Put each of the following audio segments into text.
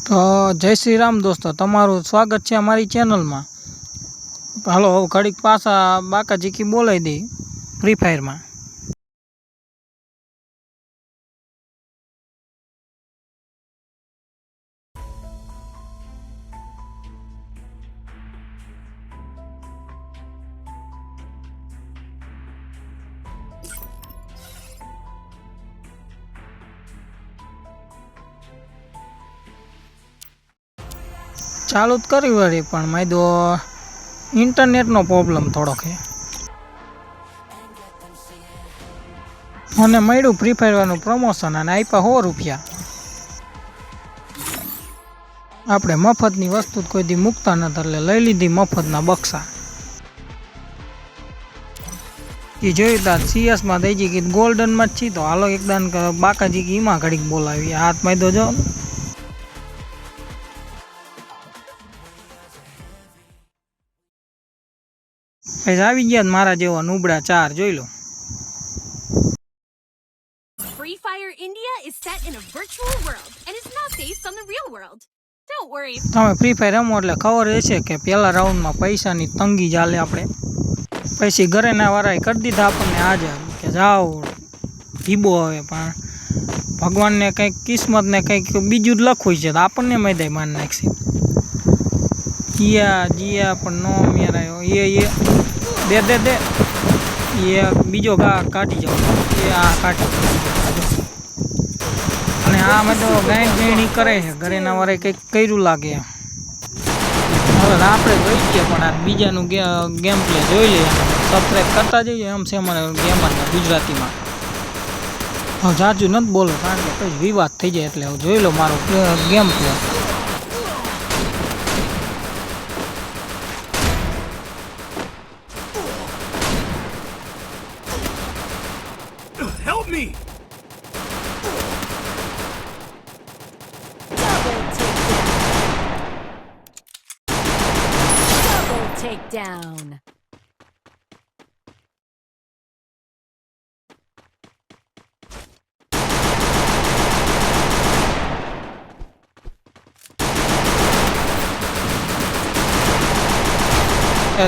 તો જય શ્રી રામ દોસ્તો, તમારું સ્વાગત છે અમારી ચેનલમાં। હાલો હવે ઘડીક પાછા બાકાજીકી બોલાવી દઈ ફ્રી ફાયરમાં। ચાલુ જ કરી વળી પણ મેં તો ઇન્ટરનેટનો પ્રોબ્લેમ થોડોક છે। મને મળ્યું ફ્રી ફાયરનું પ્રમોશન અને આપ્યા 100 રૂપિયા। આપણે મફતની વસ્તુ કોઈ દી મૂકતા નથી એટલે લઈ લીધી મફતના બક્સા। એ જોયું તા સીએસમાં થઈ ગઈ કીધું ગોલ્ડનમાં જ છી તો હાલો એકદમ બાકાજી એમાં ઘડીક બોલાવી હાથમાં તો જો આવી ગયા મારા જેવો નુબડા 4 જોઈ લો। Free Fire India is set in a virtual world and is not based on the real world. Don't worry. તમે ફ્રી ફાયર રમો એટલે ખબર હશે કે પહેલા રાઉન્ડમાં પૈસાની તંગી ચાલે આપણે। પછી ઘરેના વાળાએ કરી દીધા આપણને આજે કે જાઓ હીબો આવે પણ ભગવાનને કંઈક કિસ્મતને કંઈક બીજું જ લખવું છે તો આપણને મેદાય માન નાખશે। જીયા પણ નો મેર આવ્યો એ દે એ બીજો કાઢી જાઓ એ આ કાઢી અને આ મેં તો ગાયણી કરે છે ઘરેના વાળાએ કંઈક કર્યું લાગે। હવે આપણે જોઈ ગયા પણ આ બીજાનું ગેમ પ્લે જોઈ લઈએ સબસ્ક્રાઈબ કરતા જઈએ એમ છે અમારે ગેમરના ગુજરાતીમાં। હવે જાજુ નથી બોલો કારણ કે પછી વિવાદ થઈ જાય એટલે હું જોઈ લો મારો game play. Help me! Double takedown.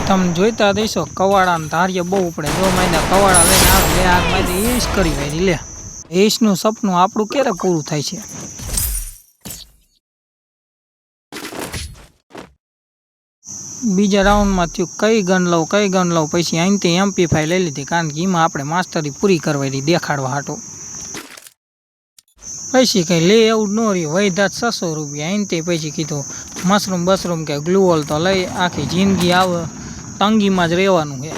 તમે જોઈતા દઈશો કવાડા ને ધાર્ય બહુ પડે જો મહિના કવાડા લઈને આવે લે આ મારી એશ કરી વારી લે એશનું સપનું આપણું ક્યારે પૂરું થાય છે। બીજા રાઉન્ડમાં થયું કઈ ગન લઉં પછી અહીંથી MP5 લઈ લીધી કારણ કે એમાં આપણે માસ્ટરી પૂરી કરવાની દેખાડવા હાટું। પછી કંઈ લે એવું ન રહ્યું વૈધા 600 રૂપિયા અહીંથી પછી કીધું મશરૂમ કે ગ્લુઓલ તો લઈ આખી જિંદગી આવે તંગીમાં જ રહેવાનું છે।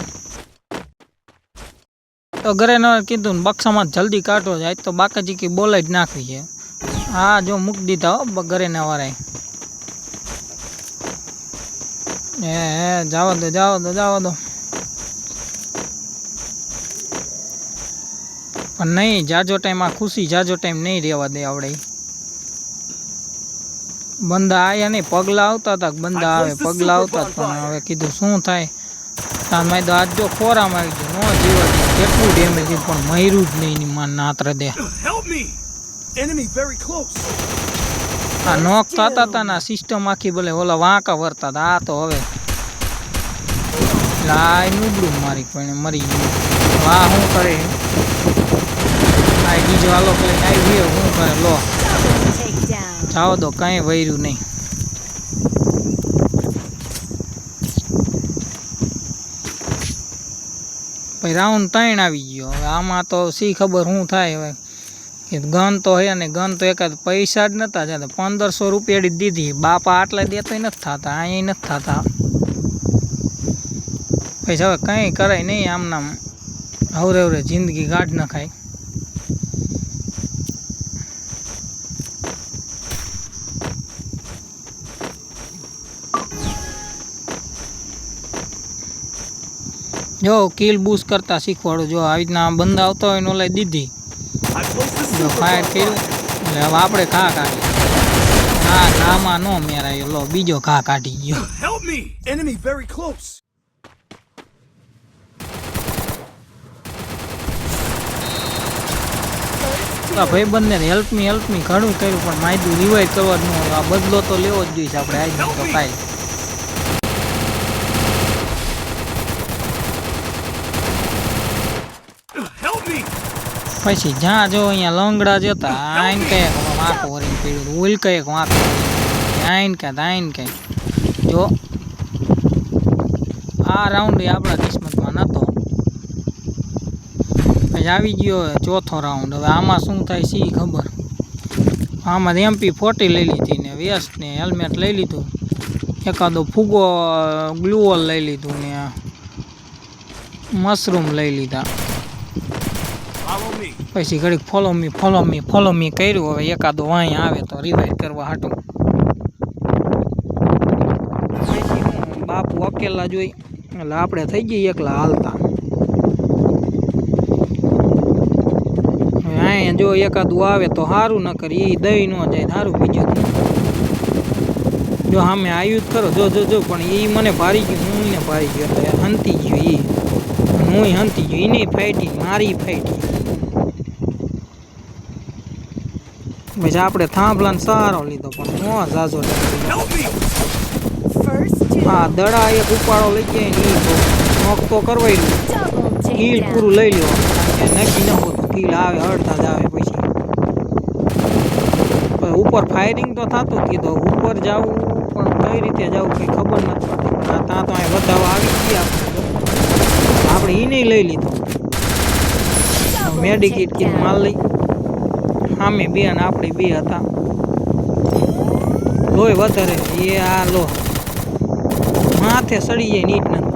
તો ઘરે ન કીધું ને બક્સામાં જલ્દી કાઢો જાય તો બાકાજી કે બોલાઈ જ નાખવી છે। હા જો મૂકી દીધા હો ઘરે ના વાળાએ જવા દો પણ નહીં જાજો ટાઈમ આ ખુશી જાજો ટાઈમ નહીં રહેવા દે આવડે। બંદા આયા નહીં પગલા આવતા હતા બંદા આવે પગલા આવતા પણ હવે કીધું શું થાય મેં તો આજ જો ખોરામાં આવી ગયું ન જીવા કેટલું ડેમેજ પણ મર્યું જ નહીં માન નાત્ર દે। આ નોક થતા હતા ને સિસ્ટમ આખી ભલે ઓલા વાંકા વરતા હતા આ તો હવે લાય નુબડું મારી કોઈને મરી ગયું વાહ શું કરે આ બીજો આલોક લઈને આવી ગયો શું કરે લો જાઓ દો કાંઈ વૈર્યું નહીં। પછી રાઉન્ડ 3 આવી ગયો હવે આમાં તો શી ખબર શું થાય હવે કે ગન તો હે ને ગન તો એકાદ પૈસા જ નતા જતા 1500 રૂપિયા દીધી બાપા આટલા દેતોય નથી થતા અહીંયા નથી થતા પછી હવે કંઈ કરાય નહીં આમનામ હવરે જિંદગી ગાઢ નખાય। જો કિલ બૂસ્ટ કરતા શીખવાડો જો આવી રીતના બંદા આવતા હોય ને ઓલા દીધી જો ફાયર કર્યું એટલે હવે આપણે ઘા કાઢી હા ઘામાં નો મેરાયો લો બીજો ઘા કાઢી ગયો। આ ભાઈબંધને હેલ્પ મી ઘણું કર્યું પણ માયદું રિવાઇવ કરવા જ ન હોય. આ બદલો તો લેવો જ જોઈએ આપણે આજ નહીં તો કાંઈ. પછી જ્યાં જો અહીંયા લંગડા જતા આઈન કંઈક વાંકો વરીને પીડ્યું, ઉલ કંઈક વાંકો આઈન ક્યાં આઈન કંઈક. જો આ રાઉન્ડ આપણા કિસ્મતમાં નહોતો. પછી આવી ગયો ચોથો રાઉન્ડ. હવે આમાં શું થાય સી ખબર. આમાં MP40 લઈ લીધી ને વેસ્ટ ને હેલ્મેટ લઈ લીધું, એકાદો ફૂગો ગ્લુઓલ લઈ લીધું ને મશરૂમ લઈ લીધા. પછી ઘડીક ફોલો મી કર્યું. હવે એકાદો વાંઈ આવે તો રિવાઇવ કરવા હાટું. પછી બાપુ અકેલા જોઈ એટલે આપણે થઈ ગઈ એકલા હાલતા. અહીંયા જો એકાદું આવે તો સારું, ન કરી એ દઈ ન જાય સારું. બીજું જો સામે આવ્યું જ કરો, જો પણ એ મને ભારી ગયું, હું એને ભારી ગયો એટલે હંતી ગયો. હું હંતી ગયો, એને ફાઈટી મારી ફાઈટી. પછી આપણે થાંભલાને સહારો લીધો પણ નો ઝાઝો. હા દડા એક ઉપાડો લઈ જાય ને એ નોક તો કરવાય કીલ પૂરું લઈ લ્યો. નક્કી ન હોતું કીલ આવે અડધા જ આવે. પછી ઉપર ફાયરિંગ તો થતું કીધું ઉપર જવું પણ કઈ રીતે જવું કંઈ ખબર નથી પડતી. ત્યાં તો અહીં વધાવા આવી ગયા આપણે એને લઈ લીધો. મેડિકેટ કીટ માલ લઈ સામે બે અને આપણે બે હતા. લોહી વધારે એ આ લો માથે સડી જાય નીટ નથી.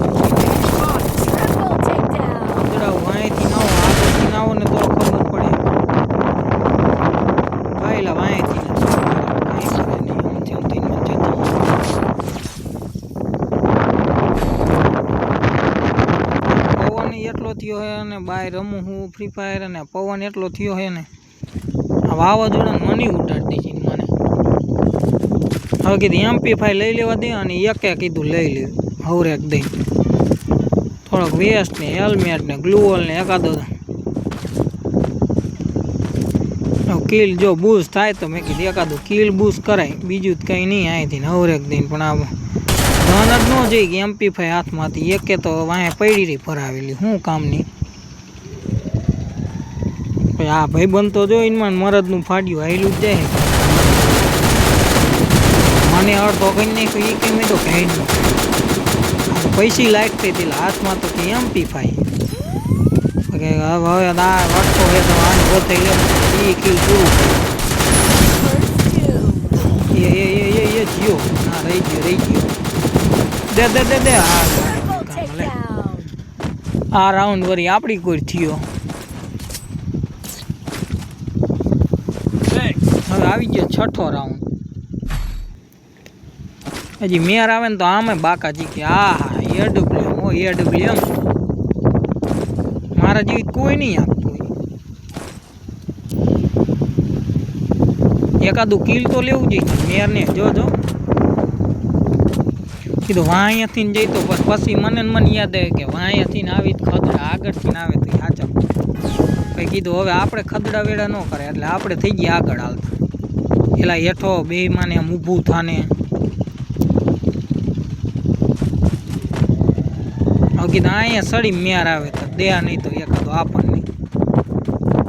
વાંયથી ના આવો આગળથી ના આવો ને તો ખબર પડે. ભાઈલા વાંયથી પવન એટલો થયો હે અને બાય રમું હું ફ્રી ફાયર અને પવન એટલો થયો હે ને આ વાવાઝોડાને મની ઉડાડી દીધી મને. હવે કીધું MP5 લઈ લેવા દે અને એકે કીધું લઈ લે હવરેક દઈ. થોડોક વેસ્ટ ને હેલ્મેટ ને ગ્લુઓલ ને એકાદો કિલ જો બૂસ્ટ થાય તો મેં કીધું એકાદું કિલ બૂસ્ટ કરાય. બીજું જ કંઈ નહીં અહીંથી ને હવરેક દઈને. પણ આ ધન જ ન જઈ કે MP5 હાથમાંથી એકે તો વાંહે પડી રહી ફરાવેલી શું કામની. આ ભાઈ બનતો જોઈને મરદનું ફાડ્યું હાયલું જ જાય. મને અડધો કઈ નાખ્યો એ કેમ તો કઈ નહીં. પૈસી લાઈટ થઈ હતી હાથમાં તો કે MP5 હવે આ વટતો હોય તો આને ગોતાઈ લે એ કિલ પૂરું. એ જીઓ ના રહી ગયો દે આ રાઉન્ડ વરી આપણી કોઈ થયો. હવે આવી ગયો છઠ્ઠો રાઉન્ડ. હજી મેર આવે ને તો આમે બાકાજી કે AWM મારા જેવી કોઈ નહીં આપતું. એકાદું કિલ તો લેવું જોઈએ મેર ને. જો કીધું વાંયાથી જઈ તો પછી મને યાદ આવે કે વાંયાથી આવી ખદડા આગળથી આવે તો સાચા. પછી કીધું હવે આપણે ખદડા વેડા ન કરે એટલે આપણે થઈ ગયા આગળ હાલતા. પેલા હેઠો બે માને આમ ઊભું થાને. કીધું અહીંયા સડી મેર આવે તો દે નહીં તો એકાદો આપણને.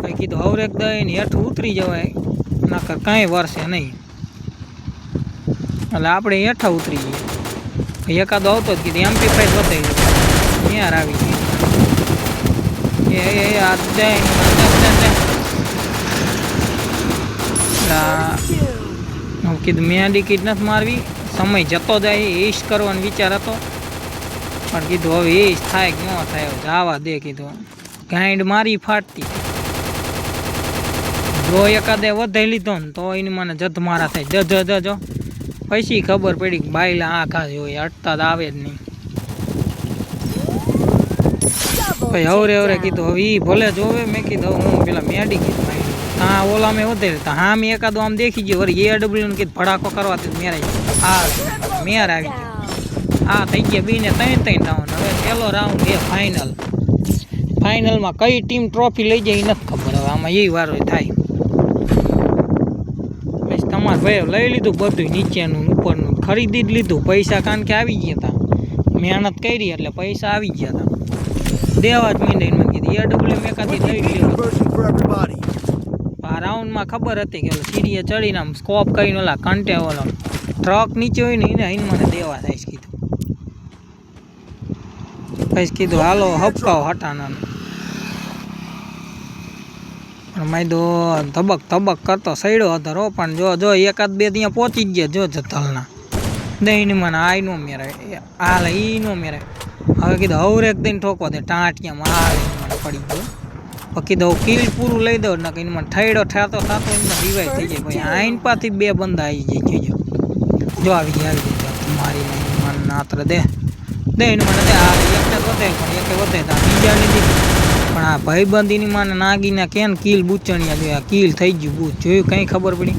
કંઈ કીધું હવરેક દઈને હેઠું ઉતરી જવાય નકર કાંઈ વરસે નહીં. એટલે આપણે હેઠા ઉતરી જઈએ. એકાદો આવતો જ કીધું MP5 બતાવી મેર આવી ગઈ. કીધું મેડિકેટ નથી મારવી, સમય જતો જાય એશ કરવાનો વિચાર હતો. પણ કીધું હવે એ જ થાય કે ન થાય જવા દે. કીધું ગાંડ મારી ફાટતી. જો એકાદે વધાઈ લીધો ને તો એને મને જત મારા થાય જો પછી ખબર પડી કે બાયલા આખા હોય અટતા જ આવે જ નહીં. પછી હવરે કીધું હવે એ ભલે જોવે. મેં કીધું હું પેલા મેડિકેટ મારી હા ઓલા મેં વધારે તા હા મેં એકાદો આમ દેખી ગયો વળી AW ને કીધું ભડાકો કરવાથી મેર મેર આવી ગયો. આ થઈ ગયા બીને 3 રાઉન્ડ. હવે પહેલો રાઉન્ડ એ ફાઇનલમાં કઈ ટીમ ટ્રોફી લઈ જાય એ નથી ખબર. હવે આમાં એ વારો થાય. ભાઈ લઈ લીધું બધું નીચેનું ઉપરનું ખરીદી જ લીધું પૈસા કારણ કે આવી ગયા હતા મહેનત કરી એટલે પૈસા આવી ગયા હતા દેવા જ મીંડે મને કીધું AWM એકાદી લઈ લીધું આ રાઉન્ડમાં ખબર હતી કે ઓલો સીડીએ ચડીને આમ સ્કોપ કરીને ઓલા કંટે ઓલો ટ્રક નીચે હોય ને એને મને દેવા થાય કીધું પછી કીધું હાલો હપકાવ હટાનાનું પણ મેં તો ધબક કરતો સડ્યો હતો રો પણ જો એકાદ બે ત્યાં પહોંચી જ ગયા જો જથલના દહીં મને આ નો મેરે હાલ ઈ નો મેરે હવે કીધું હવરેક દઈને ઠોકવા દે ટાંટિયામાં હાલ મને પડી ગયો કીધું કિલ પૂરું લઈ દઉં ને કઈ મને ઠેડો થતો એમાં રિવાઈ થઈ જાય ભાઈ આઈન પાથી બે બંદા આવી જાય જો આવી જાય મારી મન નાત્ર દે દહીં મને દે હાલ એકને વધે પણ એકે વધે બીજા લીધી પણ આ ભાઈબંધીની માને નાગીને કેન કિલ બૂચણિયા જોયા કિલ થઈ ગયું બૂચ જોયું કંઈ ખબર પડી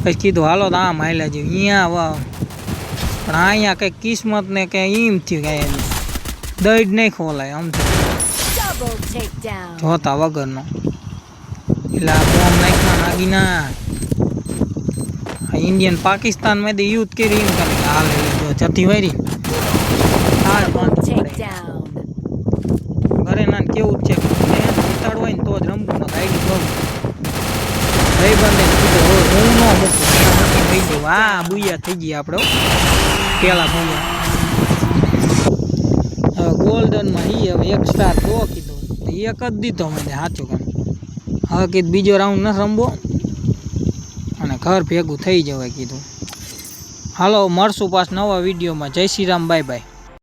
પછી કીધું હાલો તો આમ હાલ્યા જેવું અહીંયા વાવ પણ અહીંયા કંઈક કિસ્મત ને કે એમ થયું કાંઈ દઈ જ નહીં ખોલાય આમ જોતા વગરનો એટલે આ બોમ્બ નાખમાં નાગીના ઇન્ડિયન પાકિસ્તાનમાં દે યુદ્ધ કરી એમ કરે હાલ જતી વારી ઘરે ના કેવું જ છે ઉતાડવું હોય ને તો જ રમવું ને ગાઈડ કરું ભાઈ બંને કીધું હું ન મૂકું મૂકી થઈ જવું આ બુયા થઈ ગઈ આપણે પેલા બુયા હવે ગોલ્ડનમાં હવે એક સ્ટાર દો કીધું એક જ દીધો મેં સાચું કામ હવે કીધું બીજો રાઉન્ડ ન રમવો અને ઘર ભેગું થઈ જવાય કીધું હાલો મળશું પાછ નવા વિડીયોમાં જય શ્રી રામ બાય બાય